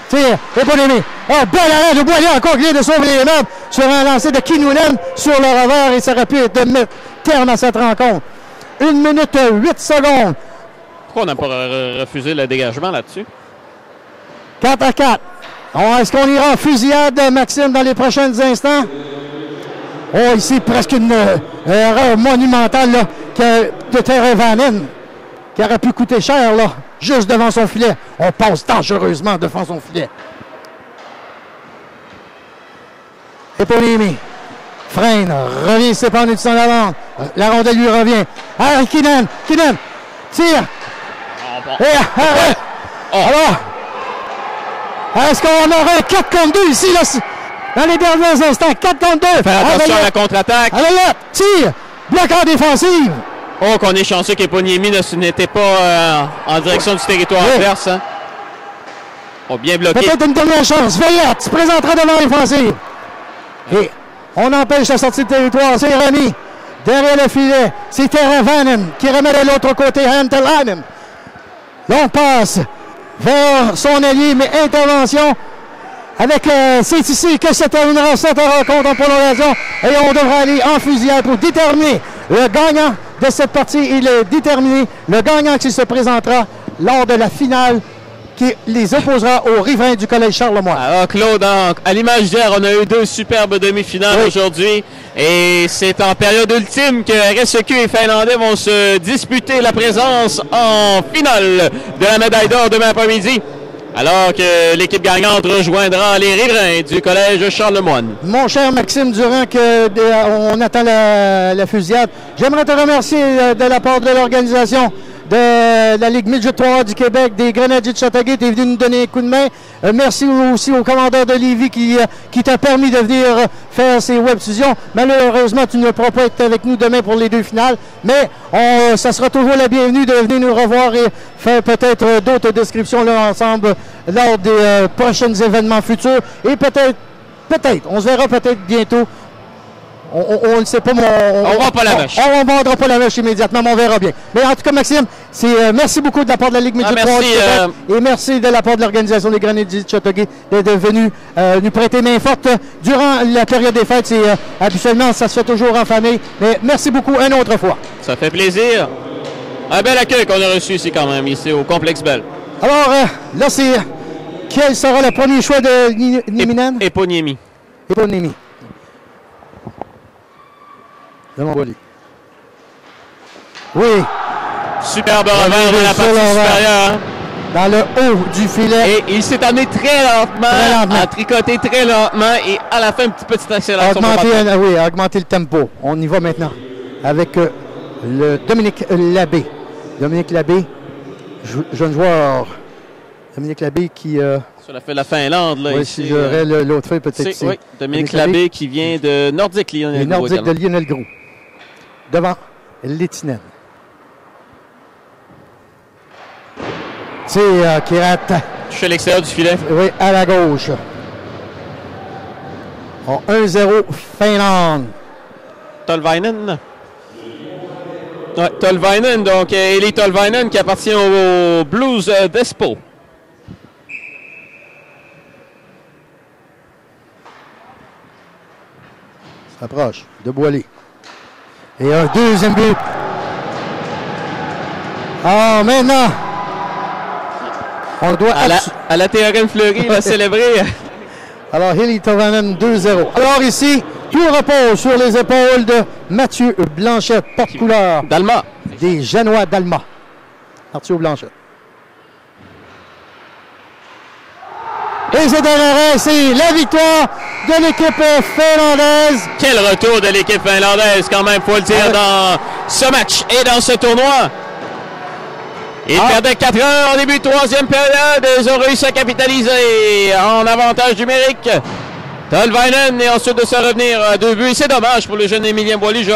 Tire. Eponemi. Oh, bel arrêt de Boily encore qui vient de sauver les meubles sur un lancer de Kinnunen sur le revers et ça aurait pu être de mettre terme à cette rencontre. 1 minute 8 secondes. Pourquoi on n'a pas refusé le dégagement là-dessus? 4 à 4. Est-ce qu'on ira en fusillade, Maxime, dans les prochains instants? Oh, ici, presque une erreur monumentale là, de Teravainen, qui aurait pu coûter cher, là, juste devant son filet. On passe dangereusement devant son filet. Eponemi. Freine, revient, c'est pas du sang d'avant. La rondelle lui revient. Ah, Kinnunen. Tire. Alors, est-ce qu'on aura un 4 contre 2 ici, là, dans les derniers instants? 4 contre 2. Faire attention à la contre-attaque. Tire. Bloqueur défensive. Oh, qu'on est chanceux qu'Eponiemi n'était pas en direction du territoire adverse. Hein. Oh, bien bloqué. Peut-être une dernière chance. Veillette se présentera devant l'offensive. Et on empêche la sortie de territoire. C'est remis derrière le filet. C'est Teravainen qui remet de l'autre côté Hantelainen. Là, on passe vers son allié, mais intervention avec c'est ici que se terminera cette rencontre en prolongation. Et on devra aller en fusillade pour déterminer le gagnant de cette partie. Il est déterminé. Le gagnant qui se présentera lors de la finale qui les opposera aux riverains du Collège Charlemagne. Alors, Claude, à l'image d'hier, on a eu 2 superbes demi-finales aujourd'hui. Et c'est en période ultime que RSEQ et Finlandais vont se disputer la présence en finale de la médaille d'or demain après-midi. Alors que l'équipe gagnante rejoindra les riverains du Collège Charlemagne. Mon cher Maxime, durant qu'on attend la fusillade, j'aimerais te remercier de la part de l'organisation de la Ligue Midget 3 du Québec, des Grenadiers de Châteauguay. Tu es venu nous donner un coup de main. Merci aussi au commandeur de Lévis qui t'a permis de venir faire ces web-fusions. Malheureusement, tu ne pourras pas être avec nous demain pour les 2 finales, mais ça sera toujours la bienvenue de venir nous revoir et faire peut-être d'autres descriptions là, ensemble lors des prochains événements futurs. Et peut-être, on se verra peut-être bientôt. On ne sait pas, on ne vend pas la vache. On ne vendra pas la vache immédiatement, mais on verra bien. Mais en tout cas, Maxime, merci beaucoup de la part de la Ligue Midget 3 et merci de la part de l'organisation des Grenadiers de Châteauguay d'être venu nous prêter main forte durant la période des fêtes. Habituellement, ça se fait toujours en famille, mais merci beaucoup une autre fois. Ça fait plaisir. Un bel accueil qu'on a reçu ici quand même, ici au Complexe Bell. Alors, là, quel sera le premier choix de Nieminen? Eponiemi. Oui. Superbe revers de la partie supérieure. Hein? Dans le haut du filet. Et il s'est amené très lentement, à tricoter très lentement et à la fin, une petite accélération. Augmenter le tempo. On y va maintenant avec le Dominique Labbé. Dominique Labbé, jeune joueur. Dominique Labbé qui... Sur la Finlande, là, oui, ici. Si j'aurais l'autre feuille, peut-être. Oui, Dominique Labbé qui vient de Nordique Lionel Gros. Nordique de Lionel Gros. Devant Lettinen. C'est qui rate. Chez l'extérieur du filet. Oui, à la gauche. 1-0 Finlande. Tolvainen. Ouais, Tolvainen, donc Eli Tolvainen qui appartient aux Blues d'Espoo. S'approche de Boily. Et un deuxième but. Ah, maintenant, on doit... À la Théorème Fleury, il va célébrer. Alors, Eli Tolvanen, 2-0. Alors ici, tout repose sur les épaules de Mathieu Blanchette, porte-couleur d'Alma. Des Génois d'Alma. Arthur Blanchette. Et c'est un arrêt, c'est la victoire de l'équipe finlandaise. Quel retour de l'équipe finlandaise, quand même, faut le dire, dans ce match et dans ce tournoi. Ils perdaient 4-1 en début de troisième période. Ils ont réussi à capitaliser en avantage numérique. Tolvainen et ensuite de se revenir à 2 buts. C'est dommage pour le jeune Émilien Boily. Je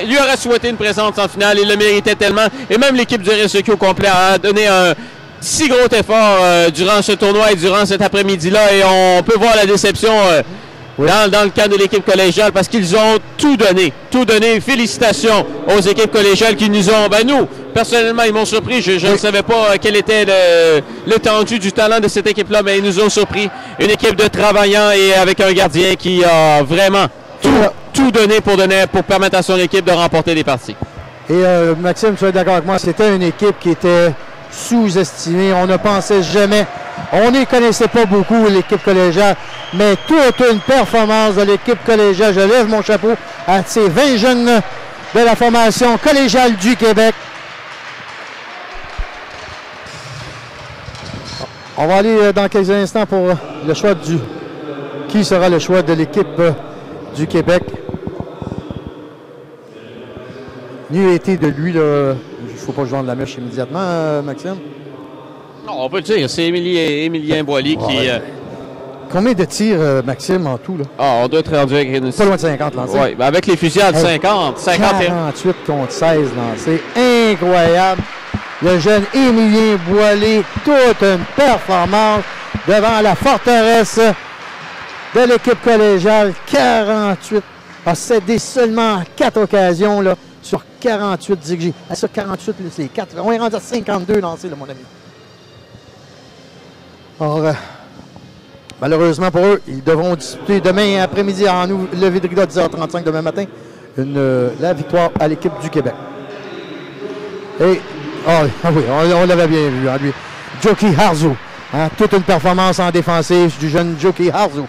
lui aurais souhaité une présence en finale. Il le méritait tellement. Et même l'équipe du RSEQ au complet a donné un si gros effort durant ce tournoi et durant cet après-midi-là. Et on peut voir la déception dans le cadre de l'équipe collégiale parce qu'ils ont tout donné. Tout donné. Félicitations aux équipes collégiales qui nous ont... nous, personnellement, ils m'ont surpris. Je ne savais pas quel était l'étendue du talent de cette équipe-là, mais ils nous ont surpris. Une équipe de travaillants et avec un gardien qui a vraiment tout donné pour permettre à son équipe de remporter des parties. Et Maxime, tu es d'accord avec moi, c'était une équipe qui était sous-estimée. On ne pensait jamais... On n'y connaissait pas beaucoup, l'équipe collégiale, mais toute une performance de l'équipe collégiale. Je lève mon chapeau à ces 20 jeunes de la formation collégiale du Québec. On va aller dans quelques instants pour le choix qui sera le choix de l'équipe du Québec. Mieux été de lui, là. Il ne faut pas que je vende la mèche immédiatement, Maxime. Non, on peut le dire, c'est Émilien Boily qui... Combien de tirs, Maxime, en tout, là? on doit être rendu avec une... Pas loin de 50 lancés. Oui, avec les fusillades, 50. 48 contre 16 lancés. Incroyable. Le jeune Émilien Boily, toute une performance devant la forteresse de l'équipe collégiale. 48. A cédé seulement 4 occasions là, sur 48 exigés. Sur 48, c'est 4. On est rendu à 52 lancés, là, mon ami. Alors, malheureusement pour eux, ils devront disputer demain après-midi en lever de rideau à 10h35 demain matin la victoire à l'équipe du Québec. Et, oui, on l'avait bien vu, lui. Joki Harzu, toute une performance en défensive du jeune Joki Harzu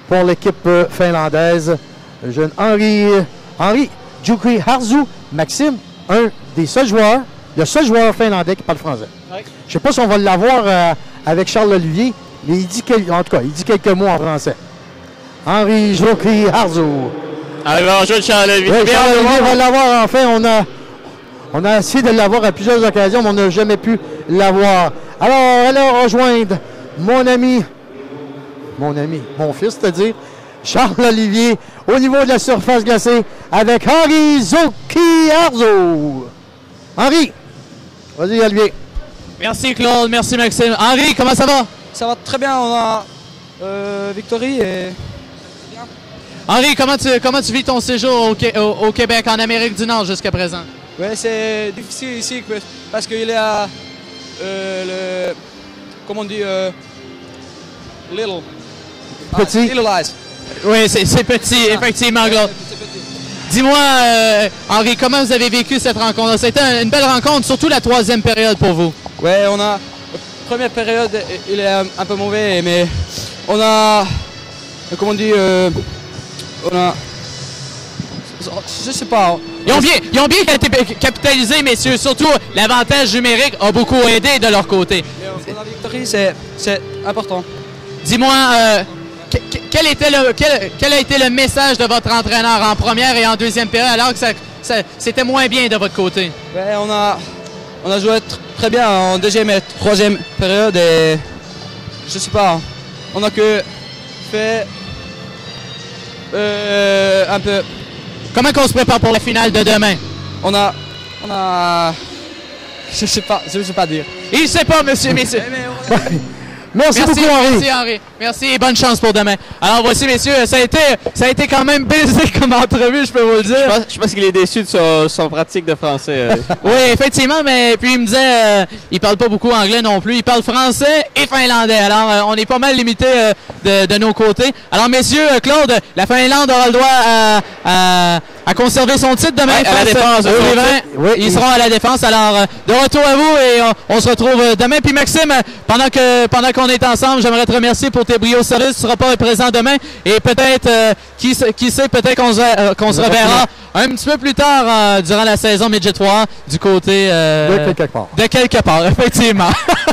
pour l'équipe finlandaise. Le jeune Henri Joki Harzu, Maxime, le seul joueur finlandais qui parle français. Oui. Je ne sais pas si on va l'avoir avec Charles Olivier, mais il dit quelques mots en français. Henri Joki Harzu. Alors, Charles Olivier. Oui, Charles Olivier va l'avoir enfin. On a essayé de l'avoir à plusieurs occasions, mais on n'a jamais pu l'avoir. Alors, allons rejoindre mon fils, c'est-à-dire Charles Olivier, au niveau de la surface glacée, avec Henri Joki Harzu. Henri, vas-y, Olivier. Merci, Claude. Merci, Maxime. Henri, comment ça va? Ça va très bien. On a victory et... Henri, comment tu vis ton séjour au Québec, en Amérique du Nord jusqu'à présent? Oui, c'est difficile ici parce qu'il y a comment on dit, petit. Little eyes. Oui, c'est petit, effectivement, Claude. Dis-moi, Henri, comment vous avez vécu cette rencontre? C'était une belle rencontre, surtout la troisième période pour vous. Oui, on a... La première période, il est un peu mauvais, mais on a... Comment on dit... on a... Je sais pas. Ils ont bien capitalisé, messieurs. Surtout, l'avantage numérique a beaucoup aidé de leur côté. La victoire, c'est important. Dis-moi, quel a été le message de votre entraîneur en première et en deuxième période, alors que c'était moins bien de votre côté? Ouais, on a joué très bien en deuxième et troisième période et je sais pas. On a que fait un peu. Comment on se prépare pour la finale de demain? On a... Je sais pas dire. Il ne sait pas, monsieur. Merci beaucoup, Henri. Merci, Henri. Merci et bonne chance pour demain. Alors, voici, messieurs, ça a été quand même baisé comme entrevue, je peux vous le dire. Je pense qu'il est déçu de son pratique de français. Oui, effectivement, mais puis il me disait, il parle pas beaucoup anglais non plus. Il parle français et finlandais. Alors, on est pas mal limité de nos côtés. Alors, messieurs, Claude, la Finlande aura le droit à conserver son titre demain. À la défense. Ils seront à la défense. Alors, de retour à vous et on se retrouve demain. Puis Maxime, pendant qu'on est ensemble, j'aimerais te remercier pour tes brio services. Tu ne seras pas présent demain et peut-être, qui sait, peut-être qu'on se reverra un petit peu plus tard durant la saison Midget 3 du côté de quelque part. De quelque part, effectivement.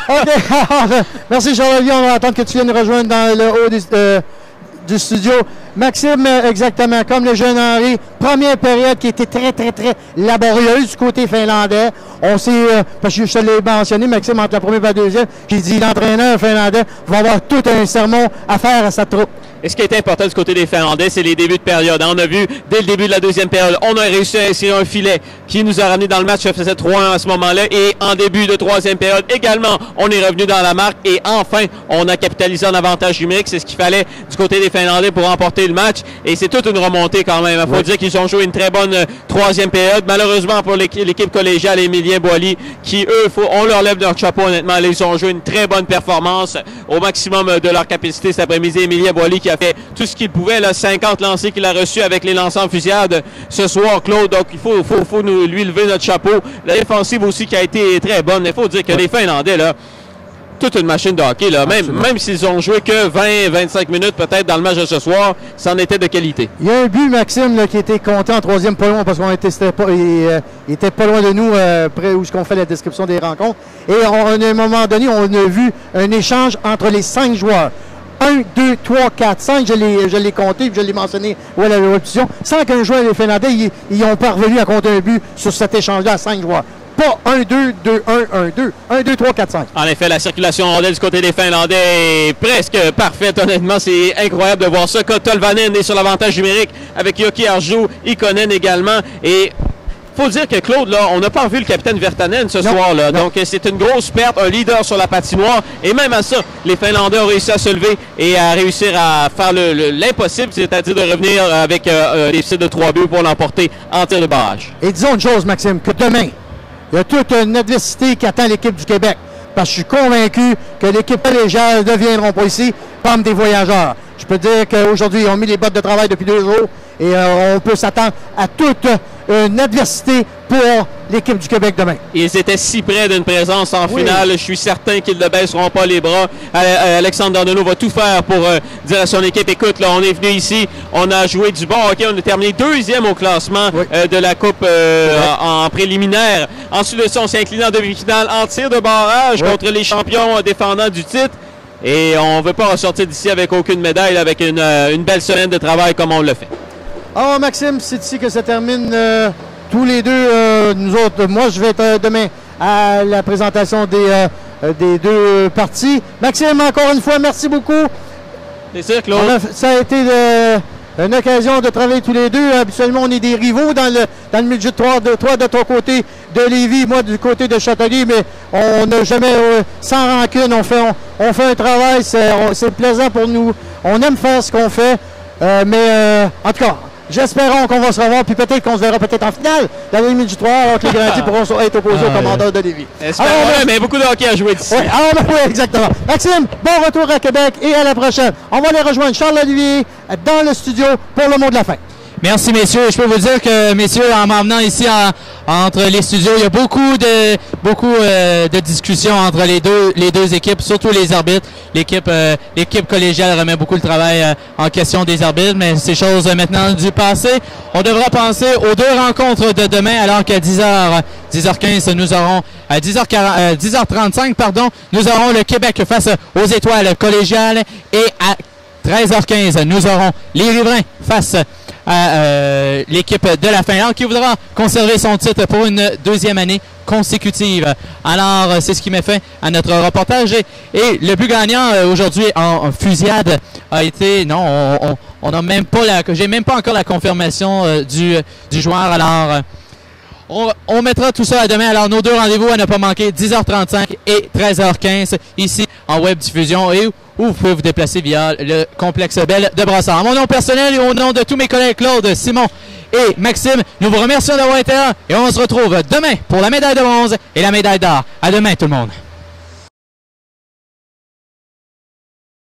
OK. Merci Jean-Olivier. On va attendre que tu viennes nous rejoindre dans le haut du studio. Maxime, exactement comme le jeune Henri, première période qui était très, très, très laborieuse du côté finlandais. On sait, parce que je te l'ai mentionné, Maxime, entre la première et la deuxième, j'ai dit l'entraîneur finlandais va avoir tout un sermon à faire à sa troupe. Et ce qui est important du côté des Finlandais, c'est les débuts de période. On a vu, dès le début de la deuxième période, on a réussi à insérer un filet qui nous a ramené dans le match. Ça faisait 3-1 à ce moment-là. Et en début de troisième période, également, on est revenu dans la marque. Et enfin, on a capitalisé en avantage numérique. C'est ce qu'il fallait du côté des Finlandais pour remporter le match. Et c'est toute une remontée quand même. Il faut dire qu'ils ont joué une très bonne troisième période. Malheureusement pour l'équipe collégiale, Émilien Boily, qui, eux, on leur lève leur chapeau, honnêtement. Là, ils ont joué une très bonne performance au maximum de leur capacité cet après-midi. Émilien Boily qui a fait tout ce qu'il pouvait, là, 50 lancers qu'il a reçus avec les lancers en fusillade ce soir, Claude. Donc, il faut lui lever notre chapeau. La défensive aussi qui a été très bonne. Il faut dire que les Finlandais, là, toute une machine de hockey, là. Même s'ils ont joué que 20-25 minutes peut-être dans le match de ce soir, c'en était de qualité. Il y a un but, Maxime, là, qui était compté en troisième pas loin parce qu'on il était pas loin de nous, près où on fait la description des rencontres. Et à un moment donné, on a vu un échange entre les 5 joueurs. 1, 2, 3, 4, 5, je l'ai compté, je l'ai mentionné à la répétition. Sans qu'un joueur des Finlandais, ils n'ont pas revenu à compter un but sur cet échange-là à 5 joueurs. Pas 1, 2, 2, 1, 1, 2. 1, 2, 3, 4, 5. En effet, la circulation rondelle du côté des Finlandais est presque parfaite. Honnêtement, c'est incroyable de voir ça. Tolvanen est sur l'avantage numérique avec Yoki Arjou, Ikonen également. Et faut dire que Claude, là, on n'a pas vu le capitaine Virtanen ce soir-là. Donc, c'est une grosse perte, un leader sur la patinoire. Et même à ça, les Finlandais ont réussi à se lever et à réussir à faire l'impossible, c'est-à-dire de revenir avec les tirs de 3 buts pour l'emporter en tir de barrage. Et disons une chose, Maxime, que demain, il y a toute une adversité qui attend l'équipe du Québec. Parce que je suis convaincu que l'équipe collégiale ne viendront pas ici comme des voyageurs. Je peux dire qu'aujourd'hui, ils ont mis les bottes de travail depuis 2 jours et on peut s'attendre à toute une adversité pour l'équipe du Québec demain. Ils étaient si près d'une présence en finale. Je suis certain qu'ils ne baisseront pas les bras. Alexandre Dandonneau va tout faire pour dire à son équipe, écoute, là, on est venu ici, on a joué du bon hockey, on a terminé 2e au classement de la Coupe en préliminaire. Ensuite de ça, on s'est incliné en demi-finale en tir de barrage contre les champions défendants du titre. Et on ne veut pas ressortir d'ici avec aucune médaille, avec une belle semaine de travail comme on l'a fait. Alors, Maxime, c'est ici que ça termine tous les deux. Nous autres, moi, je vais être demain à la présentation des 2 parties. Maxime, encore une fois, merci beaucoup. C'est sûr, Claude. Ça a été une occasion de travailler tous les deux. Habituellement, on est des rivaux dans le midget 3 de ton côté de Lévis, moi du côté de Châtelier, mais on n'a jamais, sans rancune, on fait un travail, c'est plaisant pour nous. On aime faire ce qu'on fait, mais en tout cas, j'espère qu'on va se revoir, puis peut-être qu'on se verra peut-être en finale dans le midget 3, alors que les Grandiers pourront être opposés au commandeur de Lévis. Mais beaucoup de hockey à jouer d'ici. Oui, exactement. Maxime, bon retour à Québec et à la prochaine. On va aller rejoindre Charles-Olivier dans le studio pour le mot de la fin. Merci, messieurs. Je peux vous dire que, messieurs, en m'emmenant ici entre les studios, il y a beaucoup de discussions entre les deux équipes, surtout les arbitres. L'équipe collégiale remet beaucoup le travail en question des arbitres, mais c'est chose maintenant du passé. On devra penser aux 2 rencontres de demain, alors qu'à 10h15, nous aurons à 10h35, nous aurons le Québec face aux Étoiles collégiales et à 13h15, nous aurons les Riverains face à l'équipe de la Finlande qui voudra conserver son titre pour une 2e année consécutive. Alors, c'est ce qui met fin à notre reportage. Et le but gagnant aujourd'hui en fusillade a été... Non, on n'a même pas j'ai même pas encore la confirmation du joueur. Alors, on mettra tout ça à demain. Alors, nos 2 rendez-vous à ne pas manquer, 10h35 et 13h15, ici en web diffusion et où vous pouvez vous déplacer via le complexe Bell de Brassard. À mon nom personnel et au nom de tous mes collègues Claude, Simon et Maxime, nous vous remercions d'avoir été là et on se retrouve demain pour la médaille de bronze et la médaille d'or. À demain tout le monde.